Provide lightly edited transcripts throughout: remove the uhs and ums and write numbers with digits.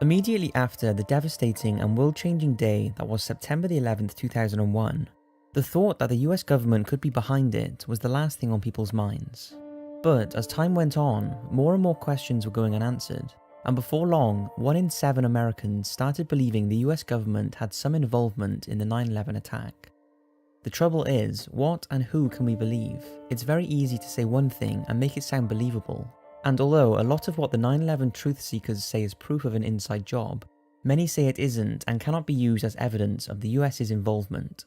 Immediately after the devastating and world-changing day that was September the 11th, 2001, the thought that the US government could be behind it was the last thing on people's minds. But as time went on, more and more questions were going unanswered, and before long, 1 in 7 Americans started believing the US government had some involvement in the 9/11 attack. The trouble is, what and who can we believe? It's very easy to say one thing and make it sound believable. And although a lot of what the 9/11 truth seekers say is proof of an inside job, many say it isn't and cannot be used as evidence of the US's involvement.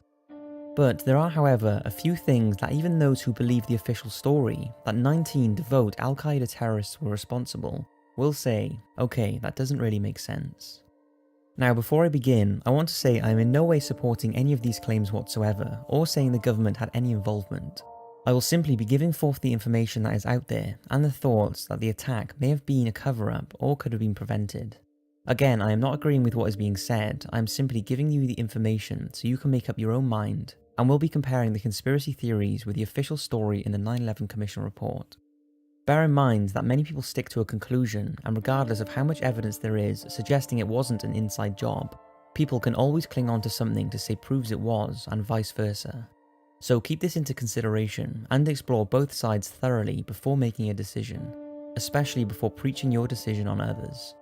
But there are, however, a few things that even those who believe the official story, that 19 devout Al-Qaeda terrorists were responsible, will say, okay, that doesn't really make sense. Now, before I begin, I want to say I am in no way supporting any of these claims whatsoever, or saying the government had any involvement. I will simply be giving forth the information that is out there, and the thoughts that the attack may have been a cover-up or could have been prevented. Again, I am not agreeing with what is being said, I am simply giving you the information so you can make up your own mind, and will be comparing the conspiracy theories with the official story in the 9/11 Commission report. Bear in mind that many people stick to a conclusion, and regardless of how much evidence there is suggesting it wasn't an inside job, people can always cling on to something to say proves it was, and vice versa. So keep this into consideration, and explore both sides thoroughly before making a decision, especially before preaching your decision on others.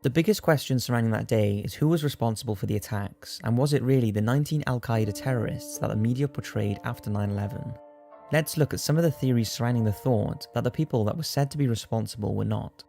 The biggest question surrounding that day is who was responsible for the attacks, and was it really the 19 Al-Qaeda terrorists that the media portrayed after 9/11? Let's look at some of the theories surrounding the thought that the people that were said to be responsible were not.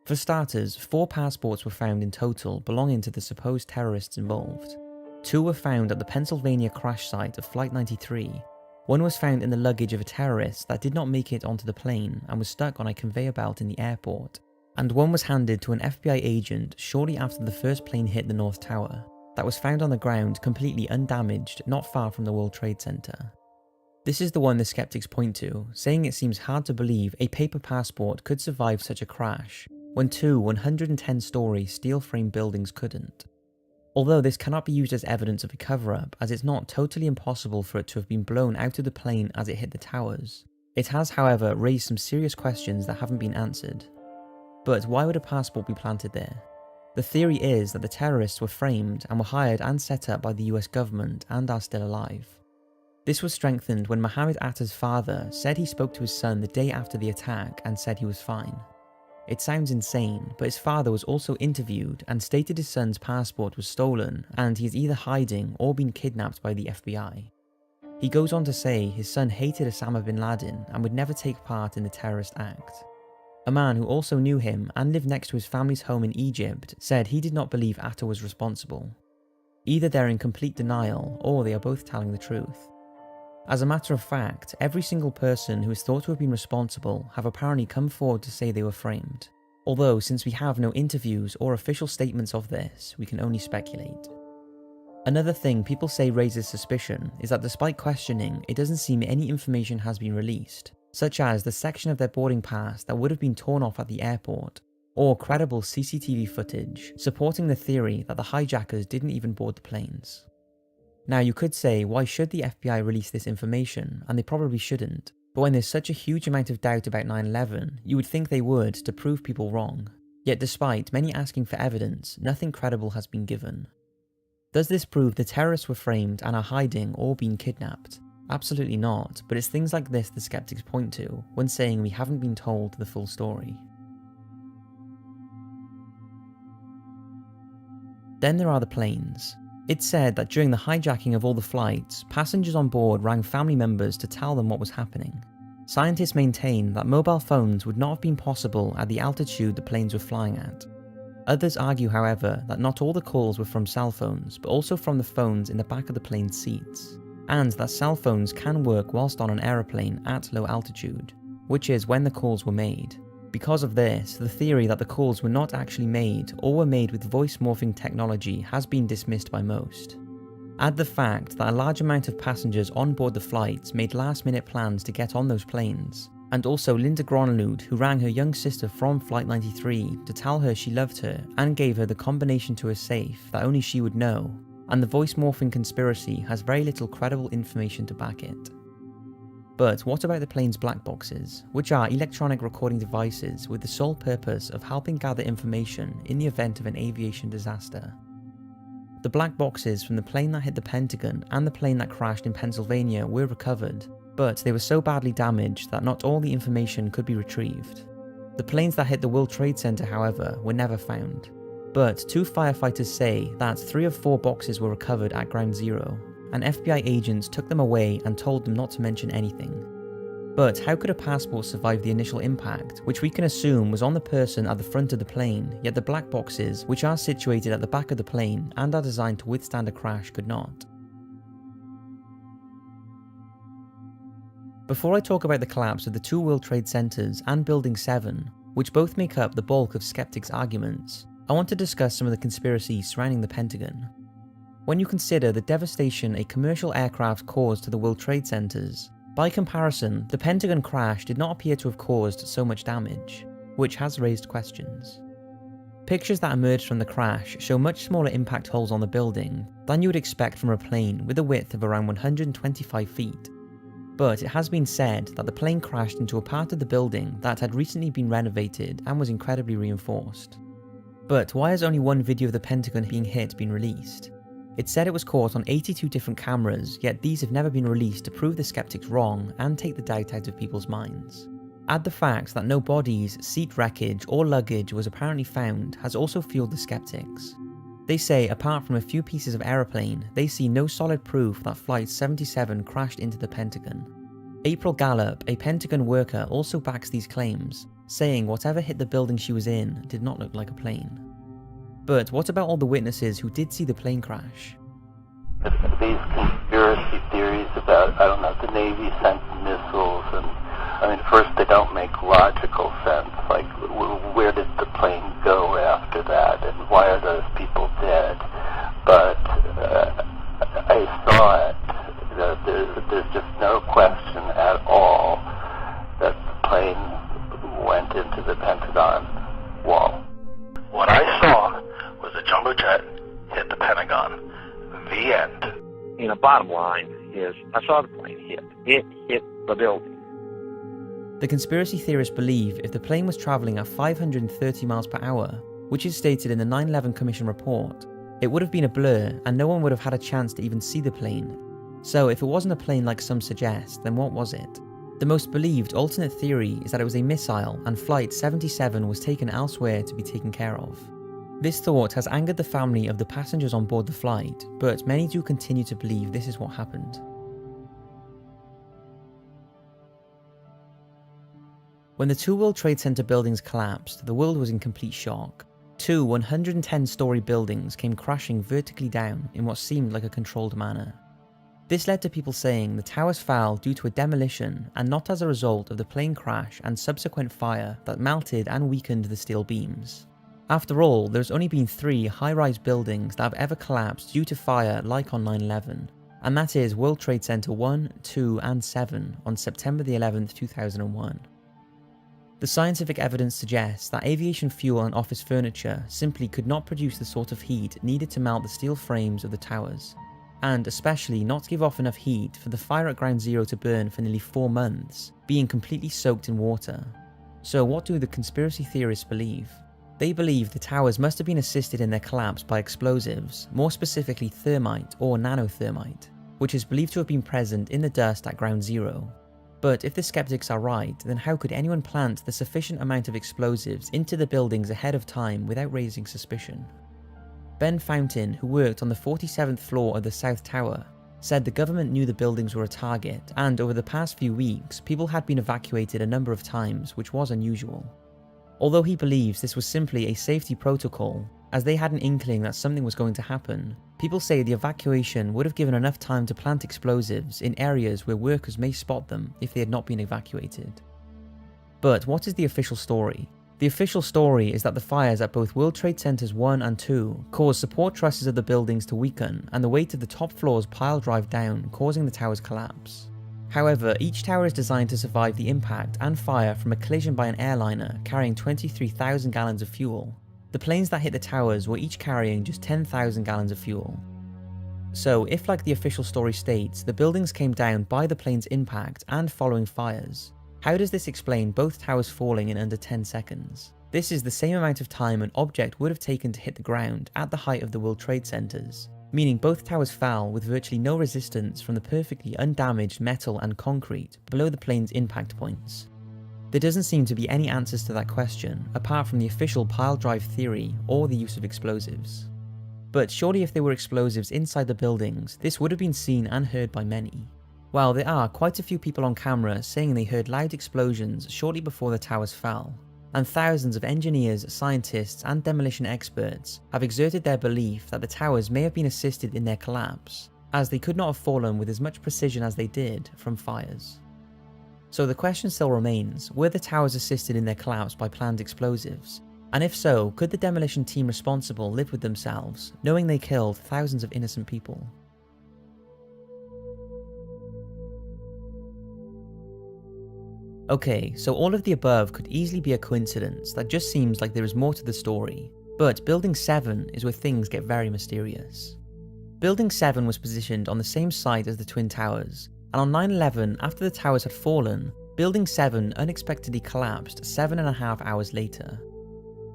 For starters, 4 passports were found in total belonging to the supposed terrorists involved. 2 were found at the Pennsylvania crash site of Flight 93. 1 was found in the luggage of a terrorist that did not make it onto the plane and was stuck on a conveyor belt in the airport. And 1 was handed to an FBI agent shortly after the first plane hit the North Tower, that was found on the ground completely undamaged not far from the World Trade Center. This is the one the skeptics point to, saying it seems hard to believe a paper passport could survive such a crash, when 2 110-story steel-frame buildings couldn't. Although this cannot be used as evidence of a cover-up, as it's not totally impossible for it to have been blown out of the plane as it hit the towers, it has, however, raised some serious questions that haven't been answered. But why would a passport be planted there? The theory is that the terrorists were framed and were hired and set up by the US government and are still alive. This was strengthened when Mohammed Atta's father said he spoke to his son the day after the attack and said he was fine. It sounds insane, but his father was also interviewed and stated his son's passport was stolen and he is either hiding or been kidnapped by the FBI. He goes on to say his son hated Osama bin Laden and would never take part in the terrorist act. A man who also knew him and lived next to his family's home in Egypt said he did not believe Atta was responsible. Either they're in complete denial or they are both telling the truth. As a matter of fact, every single person who is thought to have been responsible have apparently come forward to say they were framed. Although, since we have no interviews or official statements of this, we can only speculate. Another thing people say raises suspicion is that despite questioning, it doesn't seem any information has been released, such as the section of their boarding pass that would have been torn off at the airport, or credible CCTV footage supporting the theory that the hijackers didn't even board the planes. Now you could say, why should the FBI release this information? And they probably shouldn't. But when there's such a huge amount of doubt about 9/11, you would think they would to prove people wrong. Yet despite many asking for evidence, nothing credible has been given. Does this prove the terrorists were framed and are hiding or being kidnapped? Absolutely not, but it's things like this the skeptics point to when saying we haven't been told the full story. Then there are the planes. It's said that during the hijacking of all the flights, passengers on board rang family members to tell them what was happening. Scientists maintain that mobile phones would not have been possible at the altitude the planes were flying at. Others argue, however, that not all the calls were from cell phones, but also from the phones in the back of the plane's seats, and that cell phones can work whilst on an aeroplane at low altitude, which is when the calls were made. Because of this, the theory that the calls were not actually made or were made with voice morphing technology has been dismissed by most. Add the fact that a large amount of passengers on board the flights made last-minute plans to get on those planes, and also Linda Gronlund, who rang her young sister from Flight 93 to tell her she loved her and gave her the combination to her safe that only she would know, and the voice morphing conspiracy has very little credible information to back it. But what about the plane's black boxes, which are electronic recording devices with the sole purpose of helping gather information in the event of an aviation disaster? The black boxes from the plane that hit the Pentagon and the plane that crashed in Pennsylvania were recovered, but they were so badly damaged that not all the information could be retrieved. The planes that hit the World Trade Center, however, were never found. But 2 firefighters say that 3 of 4 boxes were recovered at Ground Zero, and FBI agents took them away and told them not to mention anything. But how could a passport survive the initial impact, which we can assume was on the person at the front of the plane, yet the black boxes, which are situated at the back of the plane and are designed to withstand a crash, could not? Before I talk about the collapse of the 2 World Trade Centers and Building 7, which both make up the bulk of skeptics' arguments, I want to discuss some of the conspiracies surrounding the Pentagon. When you consider the devastation a commercial aircraft caused to the World Trade Centers, by comparison, the Pentagon crash did not appear to have caused so much damage, which has raised questions. Pictures that emerged from the crash show much smaller impact holes on the building than you would expect from a plane with a width of around 125 feet. But it has been said that the plane crashed into a part of the building that had recently been renovated and was incredibly reinforced. But why has only one video of the Pentagon being hit been released? It said it was caught on 82 different cameras, yet these have never been released to prove the skeptics wrong and take the doubt out of people's minds. Add the fact that no bodies, seat wreckage or luggage was apparently found has also fueled the skeptics. They say apart from a few pieces of aeroplane, they see no solid proof that Flight 77 crashed into the Pentagon. April Gallup, a Pentagon worker, also backs these claims, saying whatever hit the building she was in did not look like a plane. But what about all the witnesses who did see the plane crash? These conspiracy theories about, the Navy sent missiles, and first they don't make logical sense, like where did the plane go after that, and why are those people dead? But I saw it. There's just no question at all that the plane went into the Pentagon wall. What I saw was a jumbo jet hit the Pentagon. The end. Bottom line is, I saw the plane hit. It hit the building. The conspiracy theorists believe if the plane was travelling at 530 miles per hour, which is stated in the 9/11 Commission report, it would have been a blur and no one would have had a chance to even see the plane. So if it wasn't a plane like some suggest, then what was it? The most believed alternate theory is that it was a missile and Flight 77 was taken elsewhere to be taken care of. This thought has angered the family of the passengers on board the flight, but many do continue to believe this is what happened. When the 2 World Trade Center buildings collapsed, the world was in complete shock. 2 110-story buildings came crashing vertically down in what seemed like a controlled manner. This led to people saying the towers fell due to a demolition and not as a result of the plane crash and subsequent fire that melted and weakened the steel beams. After all, there's only been 3 high-rise buildings that have ever collapsed due to fire like on 9/11, and that is World Trade Center 1, 2 and 7 on September the 11th, 2001. The scientific evidence suggests that aviation fuel and office furniture simply could not produce the sort of heat needed to melt the steel frames of the towers, and especially not give off enough heat for the fire at Ground Zero to burn for nearly 4 months, being completely soaked in water. So what do the conspiracy theorists believe? They believe the towers must have been assisted in their collapse by explosives, more specifically thermite or nanothermite, which is believed to have been present in the dust at Ground Zero. But if the skeptics are right, then how could anyone plant the sufficient amount of explosives into the buildings ahead of time without raising suspicion? Ben Fountain, who worked on the 47th floor of the South Tower, said the government knew the buildings were a target, and over the past few weeks, people had been evacuated a number of times, which was unusual. Although he believes this was simply a safety protocol, as they had an inkling that something was going to happen, people say the evacuation would have given enough time to plant explosives in areas where workers may spot them if they had not been evacuated. But what is the official story? The official story is that the fires at both World Trade Centers 1 and 2 caused support trusses of the buildings to weaken and the weight of the top floors pile drive down, causing the tower's collapse. However, each tower is designed to survive the impact and fire from a collision by an airliner carrying 23,000 gallons of fuel. The planes that hit the towers were each carrying just 10,000 gallons of fuel. So if, like the official story states, the buildings came down by the plane's impact and following fires, how does this explain both towers falling in under 10 seconds? This is the same amount of time an object would have taken to hit the ground at the height of the World Trade Centers, meaning both towers fell with virtually no resistance from the perfectly undamaged metal and concrete below the plane's impact points. There doesn't seem to be any answers to that question, apart from the official pile drive theory or the use of explosives. But surely if there were explosives inside the buildings, this would have been seen and heard by many. While there are quite a few people on camera saying they heard loud explosions shortly before the towers fell, and thousands of engineers, scientists and demolition experts have exerted their belief that the towers may have been assisted in their collapse, as they could not have fallen with as much precision as they did from fires. So the question still remains, were the towers assisted in their collapse by planned explosives? And if so, could the demolition team responsible live with themselves, knowing they killed thousands of innocent people? Okay, so all of the above could easily be a coincidence that just seems like there is more to the story, but Building 7 is where things get very mysterious. Building 7 was positioned on the same site as the Twin Towers, and on 9/11, after the towers had fallen, Building 7 unexpectedly collapsed 7.5 hours later.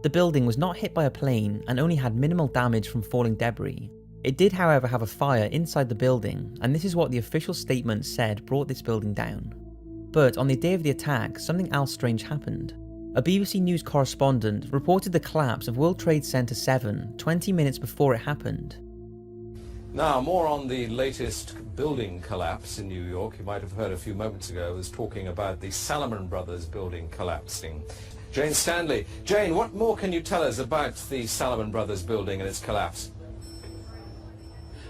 The building was not hit by a plane and only had minimal damage from falling debris. It did, however, have a fire inside the building, and this is what the official statement said brought this building down. But on the day of the attack, something else strange happened. A BBC News correspondent reported the collapse of World Trade Center 7 20 minutes before it happened. Now, more on the latest building collapse in New York. You might have heard a few moments ago I was talking about the Salomon Brothers building collapsing. Jane Stanley. Jane, what more can you tell us about the Salomon Brothers building and its collapse?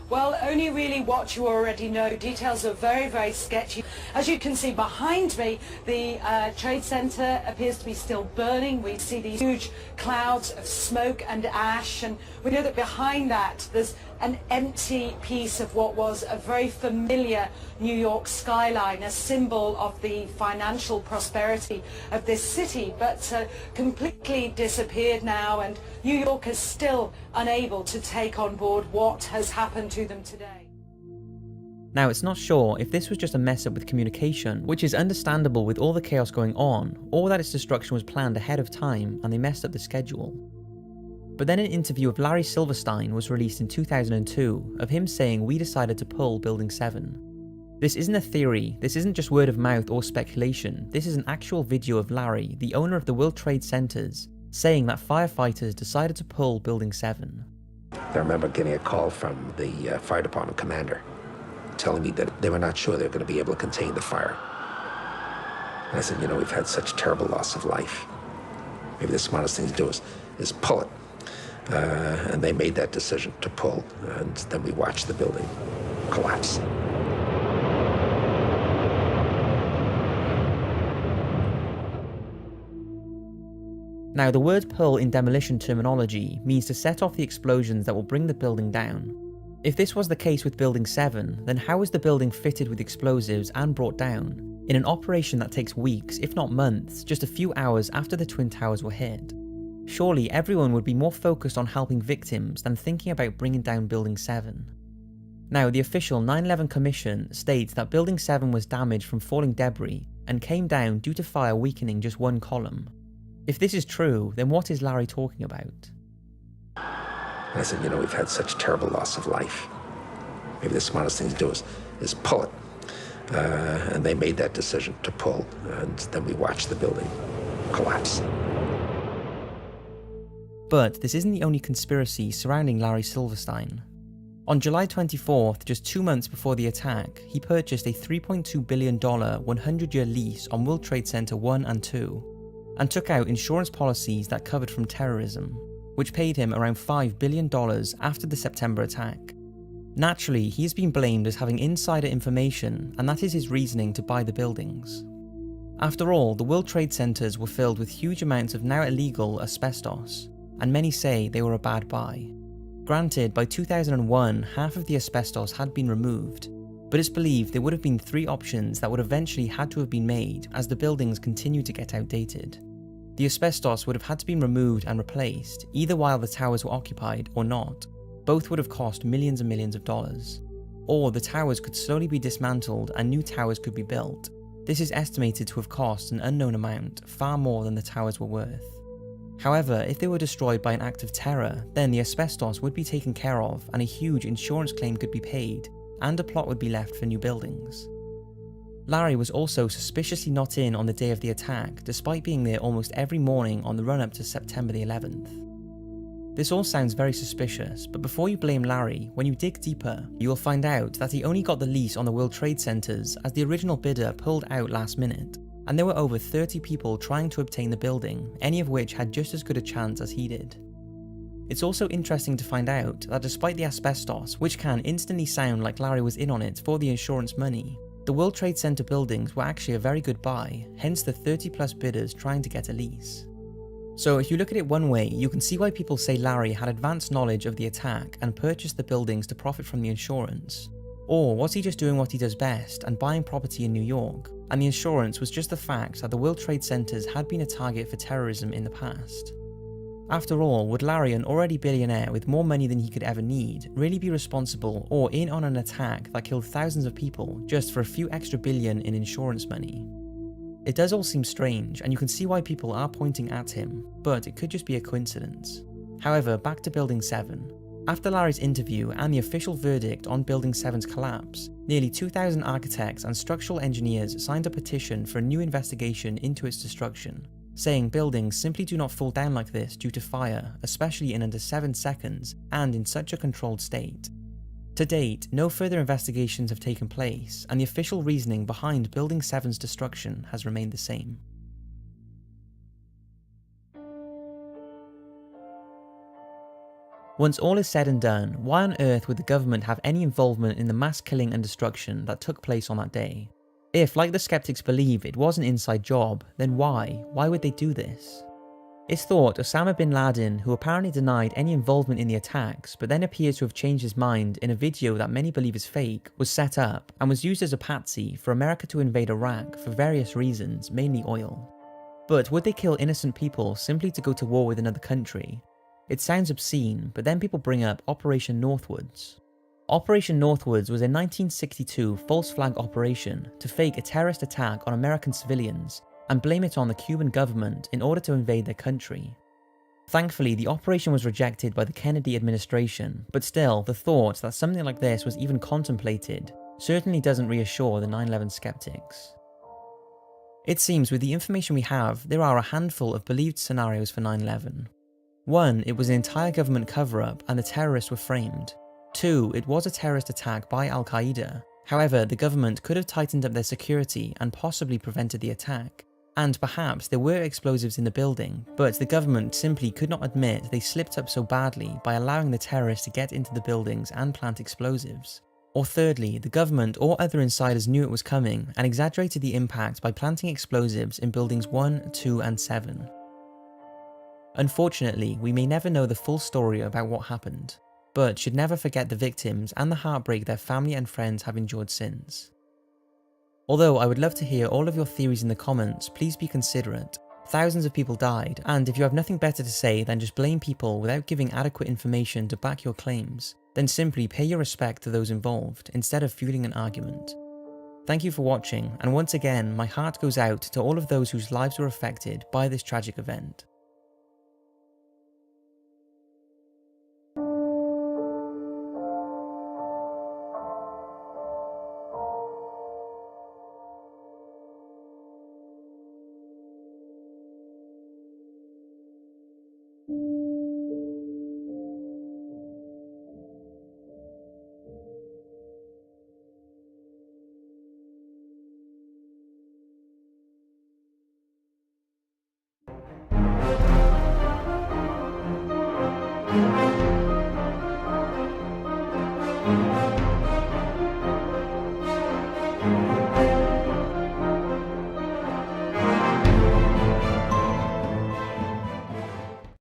Well, only really what you already know. Details are very, very sketchy. As you can see behind me, the Trade Center appears to be still burning. We see these huge clouds of smoke and ash, and we know that behind that there's an empty piece of what was a very familiar New York skyline, a symbol of the financial prosperity of this city, but completely disappeared now, and New York is still unable to take on board what has happened to them today. Now, it's not sure if this was just a mess up with communication, which is understandable with all the chaos going on, or that its destruction was planned ahead of time and they messed up the schedule. But then an interview of Larry Silverstein was released in 2002 of him saying we decided to pull Building 7. This isn't a theory, this isn't just word of mouth or speculation, this is an actual video of Larry, the owner of the World Trade Centers, saying that firefighters decided to pull Building 7. I remember getting a call from the fire department commander telling me that they were not sure they were going to be able to contain the fire. And I said, you know, we've had such terrible loss of life. Maybe the smartest thing to do is pull it. And they made that decision to pull, and then we watched the building collapse. Now, the word pull in demolition terminology means to set off the explosions that will bring the building down. If this was the case with Building 7, then how is the building fitted with explosives and brought down, in an operation that takes weeks, if not months, just a few hours after the Twin Towers were hit? Surely everyone would be more focused on helping victims than thinking about bringing down Building 7. Now, the official 9/11 Commission states that Building 7 was damaged from falling debris and came down due to fire weakening just one column. If this is true, then what is Larry talking about? And I said, you know, we've had such terrible loss of life. Maybe the smartest thing to do is pull it. And they made that decision to pull, and then we watched the building collapse. But this isn't the only conspiracy surrounding Larry Silverstein. On July 24th, just 2 months before the attack, he purchased a $3.2 billion 100-year lease on World Trade Center 1 and 2, and took out insurance policies that covered from terrorism, which paid him around $5 billion after the September attack. Naturally, he has been blamed as having insider information, and that is his reasoning to buy the buildings. After all, the World Trade Centers were filled with huge amounts of now illegal asbestos, and many say they were a bad buy. Granted, by 2001, half of the asbestos had been removed, but it's believed there would have been 3 options that would eventually had to have been made as the buildings continued to get outdated. The asbestos would have had to be removed and replaced, either while the towers were occupied or not. Both would have cost millions and millions of dollars. Or the towers could slowly be dismantled and new towers could be built. This is estimated to have cost an unknown amount, far more than the towers were worth. However, if they were destroyed by an act of terror, then the asbestos would be taken care of and a huge insurance claim could be paid, and a plot would be left for new buildings. Larry was also suspiciously not in on the day of the attack, despite being there almost every morning on the run-up to September the 11th. This all sounds very suspicious, but before you blame Larry, when you dig deeper, you will find out that he only got the lease on the World Trade Centers as the original bidder pulled out last minute, and there were over 30 people trying to obtain the building, any of which had just as good a chance as he did. It's also interesting to find out that despite the asbestos, which can instantly sound like Larry was in on it for the insurance money, the World Trade Center buildings were actually a very good buy, hence the 30+ bidders trying to get a lease. So if you look at it one way, you can see why people say Larry had advanced knowledge of the attack and purchased the buildings to profit from the insurance. Or was he just doing what he does best and buying property in New York, and the insurance was just the fact that the World Trade Centers had been a target for terrorism in the past? After all, would Larry, an already billionaire with more money than he could ever need, really be responsible or in on an attack that killed thousands of people just for a few extra billion in insurance money? It does all seem strange, and you can see why people are pointing at him, but it could just be a coincidence. However, back to Building 7. After Larry's interview and the official verdict on Building 7's collapse, nearly 2,000 architects and structural engineers signed a petition for a new investigation into its destruction, saying buildings simply do not fall down like this due to fire, especially in under 7 seconds and in such a controlled state. To date, no further investigations have taken place, and the official reasoning behind Building 7's destruction has remained the same. Once all is said and done, why on earth would the government have any involvement in the mass killing and destruction that took place on that day? If, like the skeptics believe, it was an inside job, then why? Why would they do this? It's thought Osama bin Laden, who apparently denied any involvement in the attacks but then appears to have changed his mind in a video that many believe is fake, was set up and was used as a patsy for America to invade Iraq for various reasons, mainly oil. But would they kill innocent people simply to go to war with another country? It sounds obscene, but then people bring up Operation Northwoods. Operation Northwoods was a 1962 false flag operation to fake a terrorist attack on American civilians and blame it on the Cuban government in order to invade their country. Thankfully, the operation was rejected by the Kennedy administration, but still, the thought that something like this was even contemplated certainly doesn't reassure the 9/11 skeptics. It seems with the information we have, there are a handful of believed scenarios for 9/11. 1. It was an entire government cover-up and the terrorists were framed. 2. It was a terrorist attack by Al-Qaeda. However, the government could have tightened up their security and possibly prevented the attack. And perhaps there were explosives in the building, but the government simply could not admit they slipped up so badly by allowing the terrorists to get into the buildings and plant explosives. Or thirdly, the government or other insiders knew it was coming and exaggerated the impact by planting explosives in buildings 1, 2 and 7. Unfortunately, we may never know the full story about what happened, but should never forget the victims and the heartbreak their family and friends have endured since. Although I would love to hear all of your theories in the comments, please be considerate. Thousands of people died, and if you have nothing better to say than just blame people without giving adequate information to back your claims, then simply pay your respect to those involved instead of fueling an argument. Thank you for watching, and once again, my heart goes out to all of those whose lives were affected by this tragic event. Thank you.